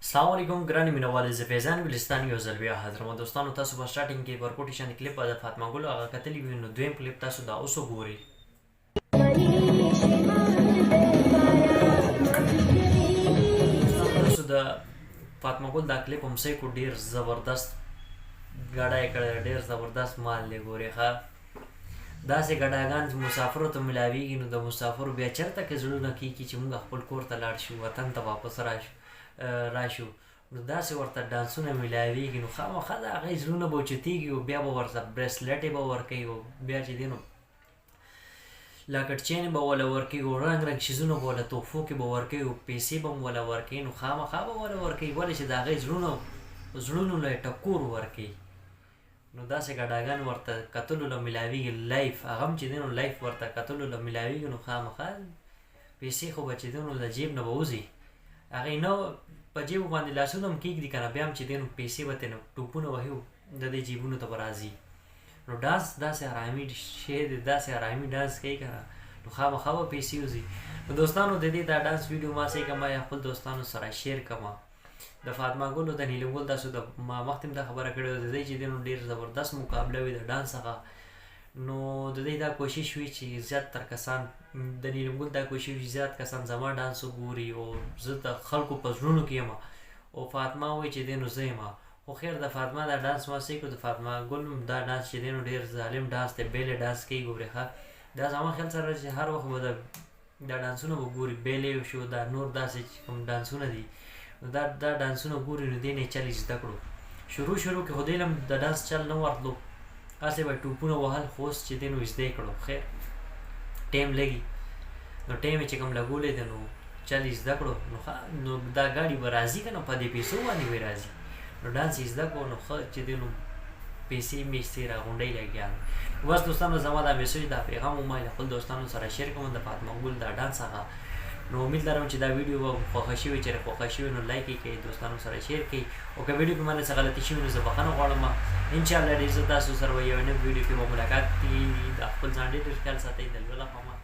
السلام علیکم ګرانې مینوالې زه فیضان ګلستان یو ځل بیا حاضر یم دوستانو تاسو په سټارټینګ کې ورکوټي شان کلیپ د فاطمه ګل هغه کتلی وي نو دویم کلیپ تاسو دا اوس وګورئ تاسو د فاطمه ګل دا کلیپ هم صحیح کو ډیر زبردست ګاډه یې کړی ډیر زبردست مال دی ګورئ ښه داسې ګډاګان چې مسافرو ته ملاویږي نو د مسافرو بیا چېرته کې زړونه کېږي چې موږ خپل کور ته لاړ شو وطن ته واپس راشو نو داسې ورته ډانسونه ملاویږي نو خامخا د هغې زړونه به اوچتېږي او بیا به ورته بریسلیټ یې به ورکوي او بیا چې دی نو لاکټ چین به وله ورکوي او رنګ رنګ شیزونه به وله تحفو کې به ورکوي او پیسې به هم وله ورکوي نو خامخا به وله ورکوي ولې چې د هغې زړونو له یې ټکور ورکوي نو داسې ګډاګان ورته کتلو له ملاویږي لایف هغه هم چې دی نو لایف ورته کتلو له ملاویږي نو خامخا پیسې خو به چې دی نو د جیب نه به وځي هغې نه په جیبو باندې لاسونه هم کېږدي که نه بیا هم چې دی نو پیسې به ترې ټوپونه وهي د دې جیبونو ته به راځي نو ډانس داسې ارامي شی دی داسې ارامي ډانس کوي که نه نو خامخا به پیسې وځي نو دوستانو د دې دا ډانس ویډیو ما صحیح کړه ما یا خپل دوستانو سره شیر کړم د فاطمه ګل او د نیلم ګل تاسو د ما مخکې هم دا خبره کړې وه د دې چې دی نو ډېر زبردست مقابله وي د ډانس څخه نو د دې دا کوشش وي چې زیاتره کسان د نیلم ګل دا کوشش وي زیات کسان زما ډانس وګوري او زه د خلکو په زړونو کې یم او فاطمه وایي چې دی نو زه یم خو خیر د فاطمه دا ډانس ما صحیح کړو د فاطمه ګل دا ډانس چې دی نو ډېر ظالم ډانس دی بیلې ډانس کوي ګورې ښه دا زما خیال سره چې هر وخت به دا ډانسونه به ګوري بیلې شو دا نور داسې کوم ډانسونه دي نو دا ډانسونه ګوري نو دی نه یې چل یې زده کړو شروع کې خو دی هم د ډانس چل نه ورتلو هسې به ټوپونه وهل خو اوس چې دی نو زده یې کړو خیر ټایم لګي نو ټایم یې چې کوم لګولی دی نو چل یې زده کړو نو دا ګاډي به راځي که نه په دې پیسو باندې به راځي نو ډانس یې زده کړو نو ښه چې دی نو پیسې میسې راغونډۍ لګیا نو بس دوستانو زما دا میسج دا پیغام وما له خپل دوستانو سره شیر کوم د فاطمه ګل دا ډانس هغه نو امید لرم چې دا ویډیو به خوښه شوي چې خوښه شوي نو لایک یې کړئ دوستانو سره شیر کړئ او که ویډیو کې باندې څه غلطي شوي نو زه بخښنه غواړم انشاءالله ډېر زه تاسو سره به یو نوي ویډیو کې به ملاقات کړي د خپل ځان ډېر خیال ساتئ د لوی له خوا